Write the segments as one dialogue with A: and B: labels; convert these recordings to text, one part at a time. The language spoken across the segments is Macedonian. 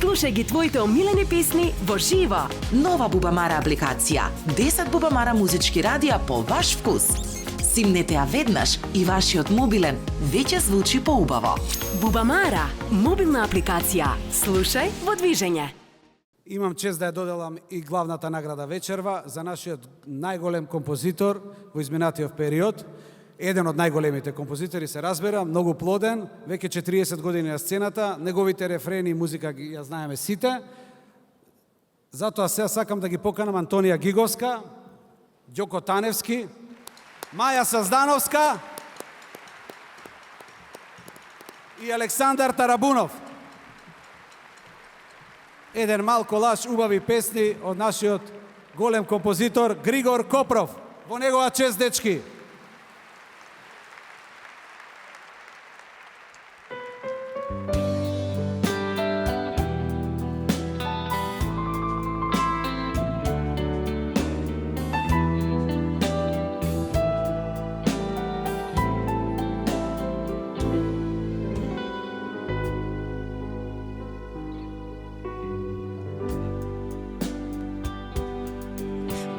A: Слушај ги твоите омилени песни во живо.
B: Нова Бубамара апликација. 10 Бубамара музички радија по ваш вкус. Симнете ја веднаш и вашиот мобилен веќе звучи поубаво.
A: Бубамара, мобилна апликација. Слушај во движење.
C: Имам чест да ја доделам и главната награда вечерва за нашиот најголем композитор во изминатиот период. Еден од најголемите композитори, се разбера, многу плоден, веќе 40 години на сцената, неговите рефрени и музика ја знаеме сите. Затоа сега сакам да ги поканам Антонија Гиговска, Ѓоко Таневски, Маја Саздановска и Александар Тарабунов. Еден мал колаж убави песни од нашиот голем композитор Григор Копров. Во негова чест, дечки!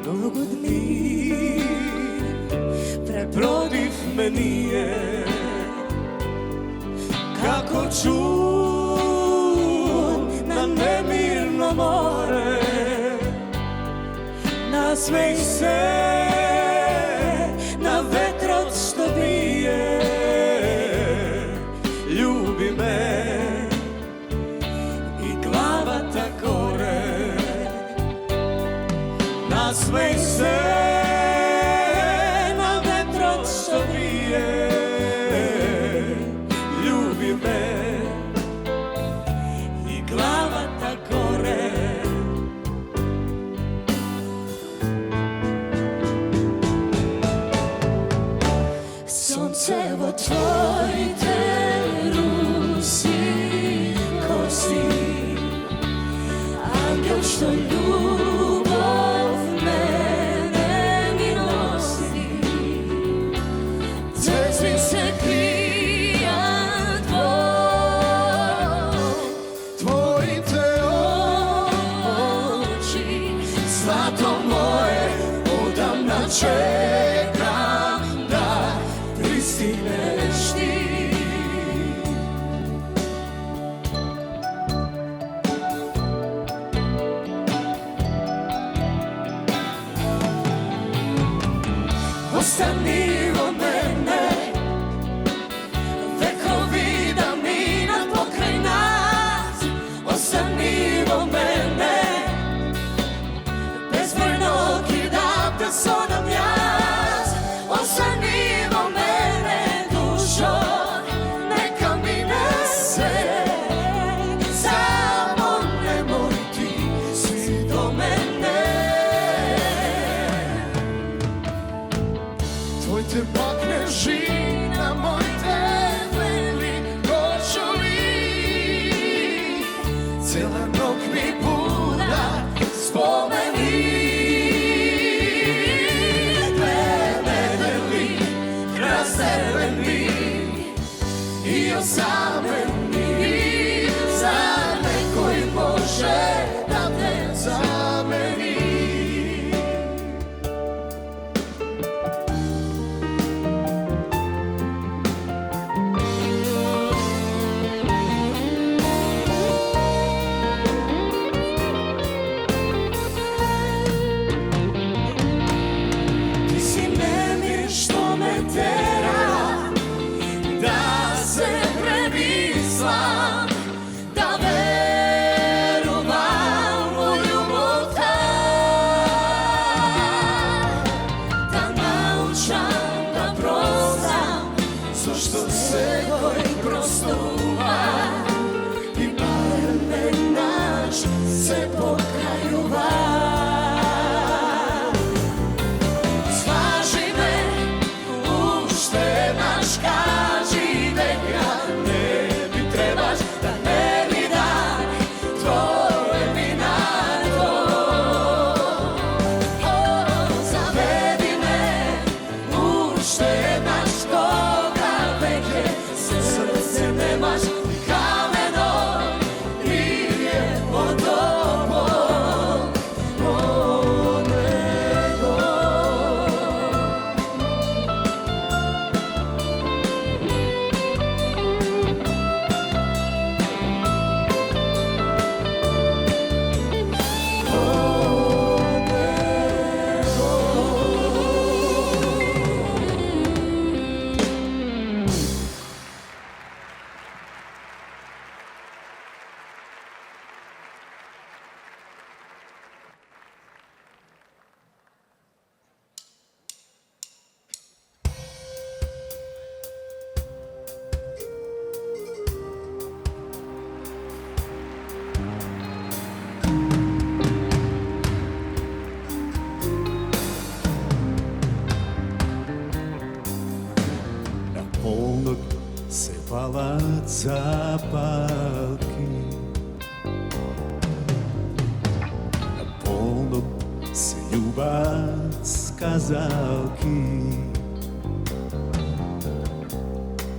D: Mnogo dni prebrodivme nije, kako čum na nemirno more. Nasmej se na vetrot što bije, ljubi me i glava takore. Nasmej se na vetrot što brije, ljubi me i glava ta gore. Soncevo tvojte rusi kosi, angel što ljubav mene mi nosi. Cezvi se krija tvojite oči, zlato moje odavna čekam da pristigneš ti. Ostani od mene, vekovi da mina pokraj nas. Ostani od mene, bezbrojno kidam te sonam jaz. Ostani od mene, dušo, neka mine se. Samo nemoj ti svi do mene. Tvoj te bakneži na moj tebeli košuli, cela rok mi buda spomeni. Dve nedeli razdeleni i osameni, za nekoj može da te zameni.
E: zapalki. Na polnog se ljubac kazalki.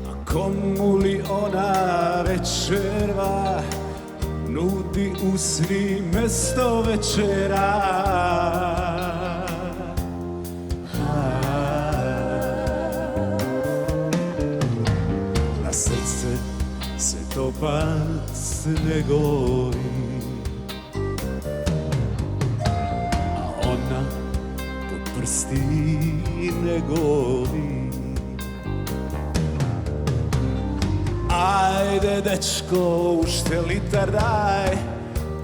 E: A komu li ona večerva nudi u sni mesto večera? Na srce se topac ne gori, a ona pod prsti ne goli. Ajde, dečko, ušte litar daj,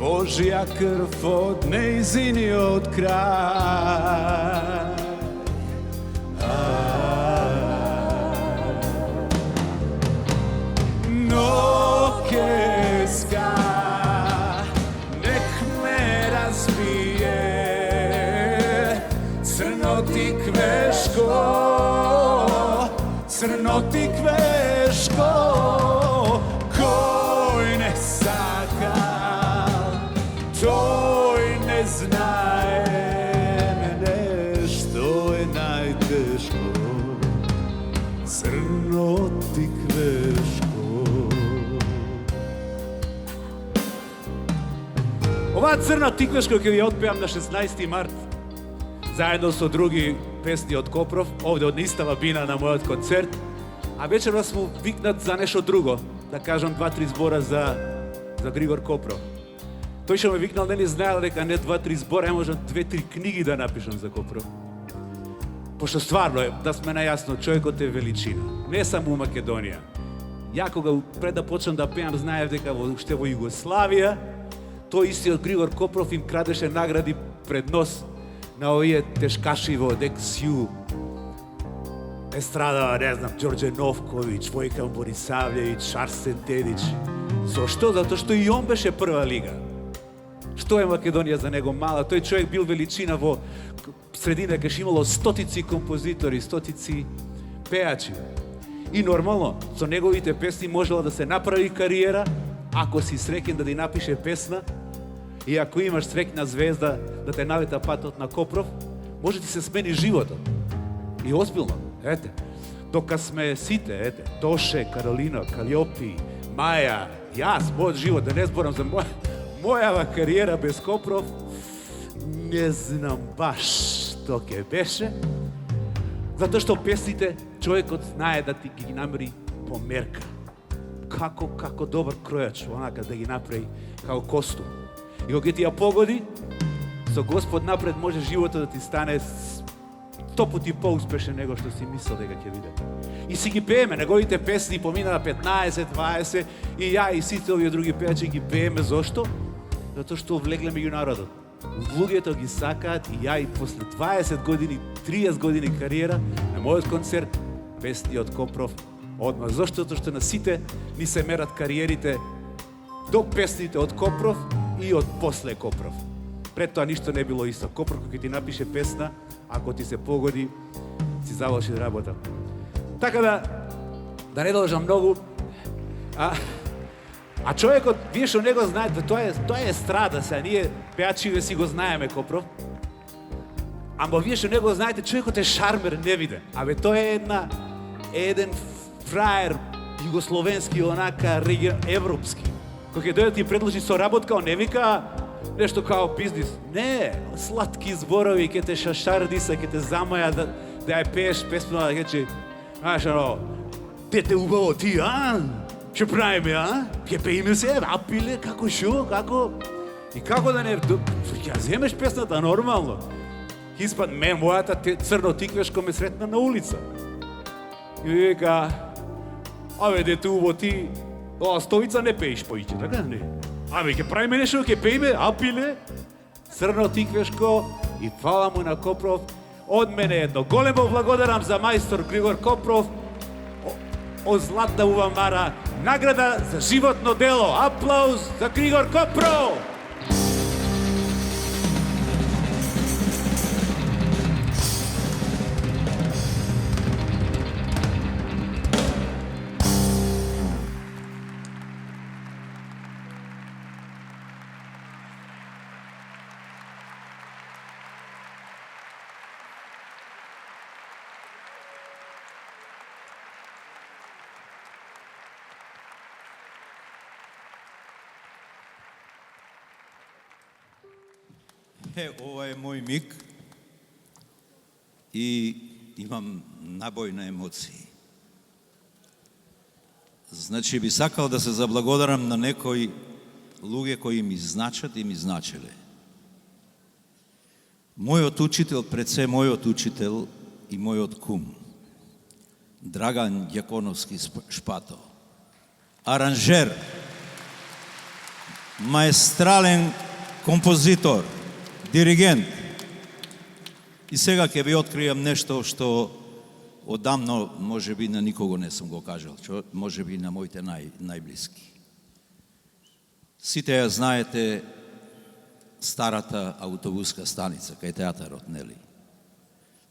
E: Božja krv od nejzini od kraj. Nokeska, nek me razbije, crno ti kveško, crno ti kveško. Koj ne sakal, toj ne znaje mene, što je najteško, crno ti kveško. Ova crna tikveška koju ja otpevam na 16. mart zajedno sa drugi pesni od Koprov, ovdje od Nistava Bina na moj koncert, a večera smo viknat za nešto drugo, da kažem 2-3 zbora za Grigor Koprov. Той ще ме викнал, не знаел дека не 2-3 збора, можам 2-3 книги да напишам за Копров. Пошто стварно е, да сме најасно, човекот е величина. Не само у Македонија. Ја кога пред да почнам да пеам, знаев дека уште во Југославија, тој истиот Григор Копров им крадеше награди пред нос на овие тешкаши во Дексју, естрадава, не знам, Ѓорđe Новковиć, Војкан Борисављевиć, Арсен Тедич. Зошто? Затоа што и он беше прва лига. Што е Македонија за него мала? Тој човек бил величина во средина кај имало стотици композитори, стотици пеачи. И нормално, со неговите песни можела да се направи кариера, ако си среќен да ти напише песна и ако имаш среќна звезда да те навета патот на Копров, може ти се смени животот. И озбилно, ете, дока сме сите, ете, Тоше, Каролина, Калиопи, Маја, јас, мојот живот, да не зборам за мојава кариера без Копров, не знам баш што ќе беше, затоа што песните човекот знае да ти ги намери по мерка. Како добар кројач, онака да ги направи како костум. И кога ти ја погоди, со Господ напред може животот да ти стане 100 пати поуспешен него што си мислел дека ќе биде. И си ги пееме, неговите песни поминаа 15, 20 и ја и сите овие други пеачи ги пееме. Зошто? Затоа што влегле меѓу народот. Луѓето ги сакаат и ја и после 20 години, 30 години кариера на мојот концерт песни од Копров одма. Зошто? Затоа што на сите ни се мерат кариерите до песните од Копров и од после Копров. Пред тоа ништо не било исто. Копров кога ти напише песна, ако ти се погоди, си заврши работа. Така да не должам многу. А човекот, вие што него знаете, тоа е естрада, сега ние пеачиве си го знаеме Копров. Ама вие што него знаете, човекот е шармер невиден. Абе тоа е еден фраер југословенски, онака европски. Кога ќе дојде ти предложи соработка, он не вика нешто као бизнис. Не, сладки зборови, ке те шашардиса, ке те замаја да ја пееш песма, да ќе знаеш, дете убаво ти, Ќе правиме, Ќе пееме се, пиле, како шо, како... И како да не... Ќе земеш песната нормално. Испад, мојата црно тиквешко ме сретна на улица. И вика, дете убаво ти, стовица не пееш поиќе, така не? Ќе правиме нешто, ќе пееме, пиле, црно тиквешко и фала му на Копров. Од мене едно големо благодарам за мајстор Григор Копров, од Златна Бубамара, награда за животно дело. Аплауз за Григор Копров!
F: Ова е мој миг и имам набој на емоции. Значи би сакал да се заблагодарам на некои луѓе кои ми значат и ми значеле. Мојот учител, пред се мојот учител и мојот кум, Драган Јаконовски Шпато, аранжер, маестрален композитор, диригент. И сега ќе ви откријам нешто што одамно може би на никого не сум го кажал, може би на моите најблиски. Сите ја знаете старата автобуска станица кај театарот, нели?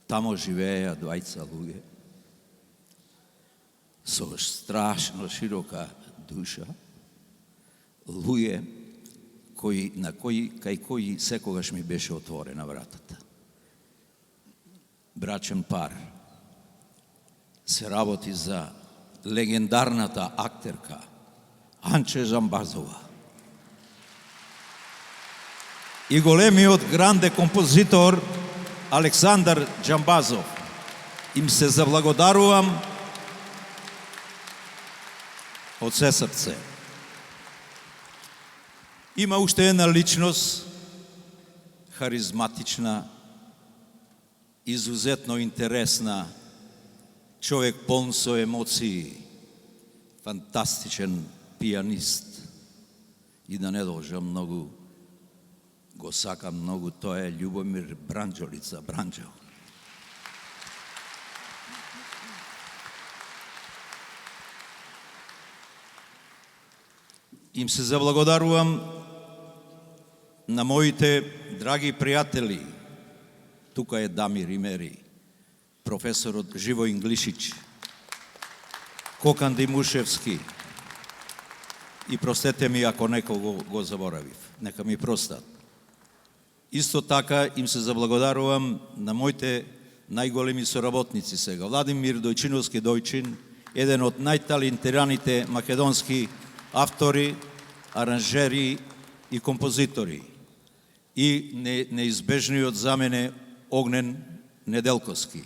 F: Тамо живееја двајца луѓе со страшно широка душа, луѓе кај кои секогаш ми беше отворена вратата. Брачен пар. Се работи за легендарната актерка Анче Джамбазова и големиот гранде композитор Александар Джамбазов. Им се заблагодарувам од се срце. Има уште една личност, харизматична, изузетно интересна, човек полн со емоции, фантастичен пианист. И да не должам многу, го сакам многу, тоа е Љубомир Бранџолица, Бранџо. Им се заблагодарувам на моите драги пријатели. Тука е Дамир Имери, професорот Живој Инглишич, Кокан Димушевски. И простете ми ако некого го заборавив. Нека ми простат. Исто така им се заблагодарувам на моите најголеми соработници сега. Владимир Дојчиновски Дојчин, еден од најталентираните македонски автори, аранжери и композитори. И неизбежниот за мене Огнен Неделковски.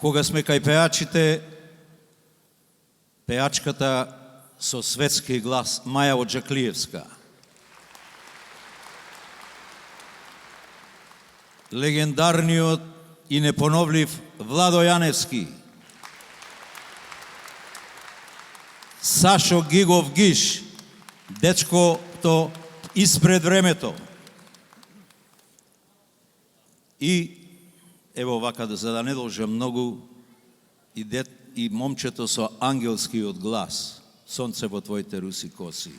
F: Кога сме кај пеачите, пеачката со светски глас Маја Оджаклиевска, легендарниот и непоновлив Владо Јаневски, Сашо Гигов Гиш, дечкото испред времето. И ево вака, за да не должам многу, и момчето со ангелскиот глас, Сонце во твоите руси коси.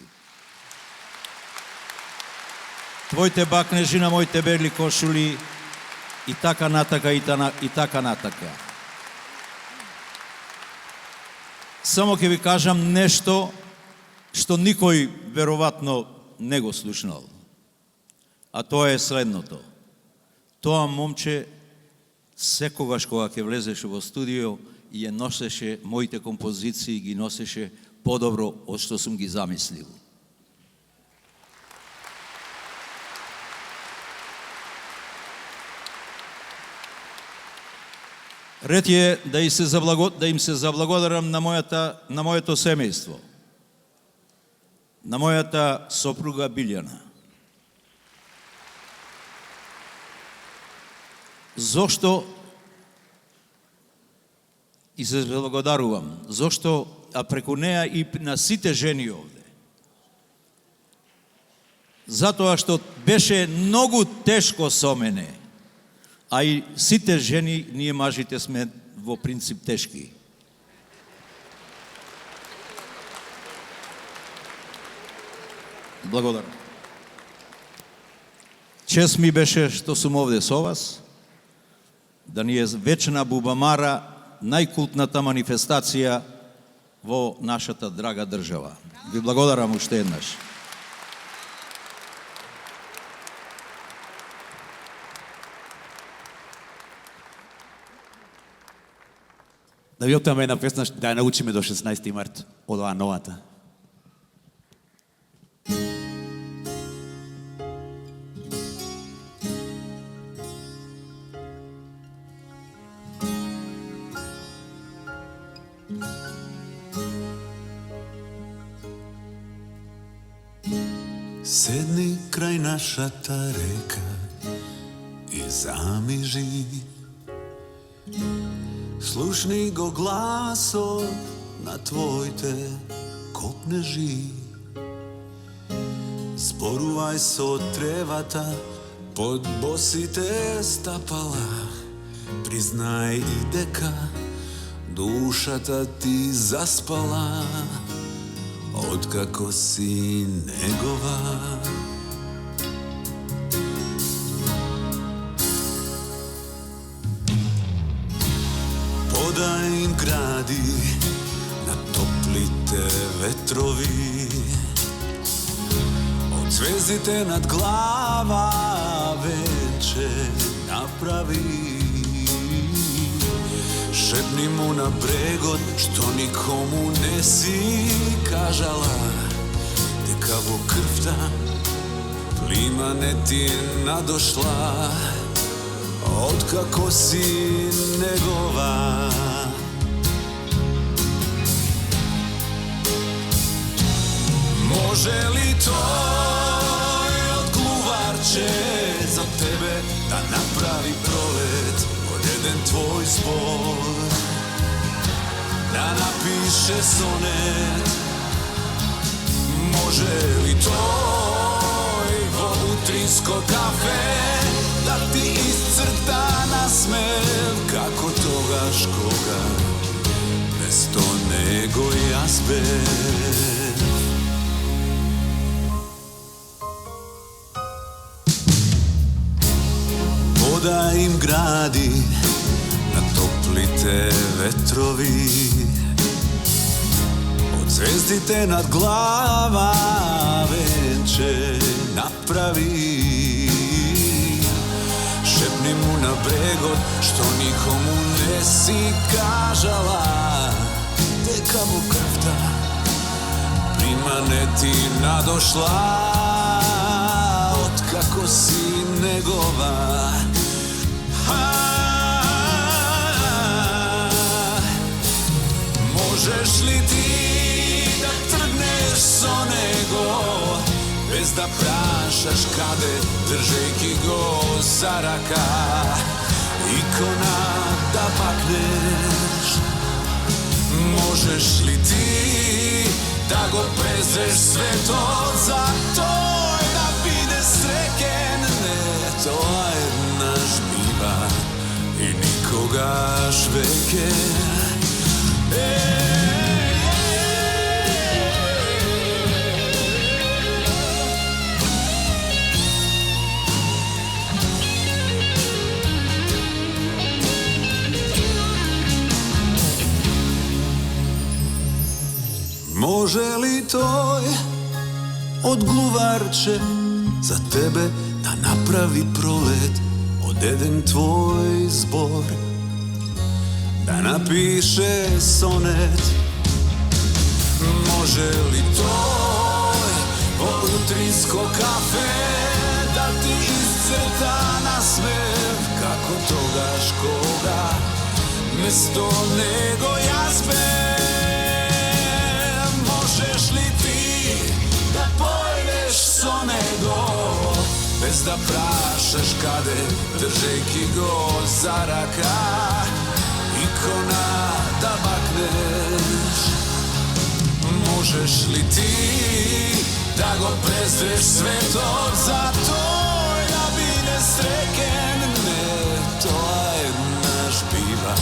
F: Твоите бакнежи на моите бели кошули, и така натака, и така натака. Само ќе ви кажам нешто што никој веројатно не го слушнал. А тоа е следното. Тоа момче секогаш кога ќе влезеше во студио и ја носеше моите композиции, ги носеше подобро од што сум ги замислил. Ред е да им се заблагодарам на моето семејство, на мојата сопруга Билјана. Зошто и се заблагодарувам? Зошто, а преку неа и на сите жени овде? Затоа што беше многу тешко со мене, а и сите жени, ние мажите сме во принцип тешки. Благодарам. Чест ми беше што сум овде со вас, да ни е вечна Бубамара, најкултната манифестација во нашата драга држава. Ви благодарам уште еднаш.
E: Да ви оттаме една песна да ја научиме до 16 март од оваа новата.
G: Sedni kraj naša ta reka i zamiži, slušni go glaso na tvoj te kopneži. Zboruvaj so trevata pod bosite stapala, priznaj i deka duša ta ti zaspala, otkako si negova. Podaj im gradi, natoplite vetrovi, od zvezdite nad glava venče napravi. Šepni mu na bregot što nikomu ne si kažala, dekavo krvta plima ne ti nadošla, otkako si negova. Može li to od gluvarče za tebe da napravi prolet, odeden tvoj zbor, da napiše sonet? Može li to utrinsko kafe da ti iscrta nasmev, kako togaš koga mesto nego jazbev? Voda im gradi, natoplite vetrovi, od zvezdite nad glava venče napravi. Šepni mu na bregot što nikomu ne si kažala, dekavo krvta plima ne ti nadošla, otkako si negova. Možeš li ti da trgneš so nego, bez da prašaš kade, držejki go za raka, ikona da bakneš? Možeš li ti da go prezreš sve to za to da bide sreken? Ne, to jedna žbiva i nikoga šveke. Može li toj od gluvarče za tebe da napravi prolet, odeden tvoj zbor, da napiše sonet? Može li toj utrinsko kafe da ti iscrta nasmev, kako togaš koga mesto nego jazbe? Možeš li ti da pojdeš so nego, bez da prašaš kade, držejki go za raka, ikona da bakneš? Možeš li ti da go prezreš svetom za to da bide sreken? Ne, to jedna žbiva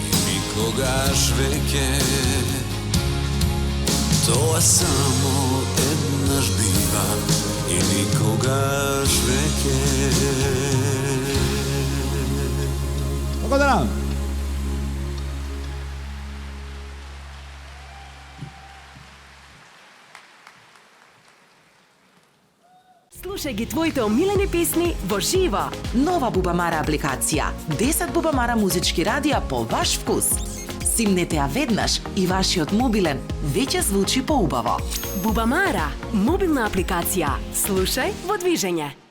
G: i nikoga šveke. To je samo jedna žbiva i nikoga šveke.
E: Dobar dan!
A: Слушај ги твоите омилени песни во живо.
B: Нова Бубамара апликација. 10 Бубамара музички радија по ваш вкус. Симнете ја веднаш и вашиот мобилен веќе звучи поубаво.
A: Бубамара, мобилна апликација. Слушај во движење.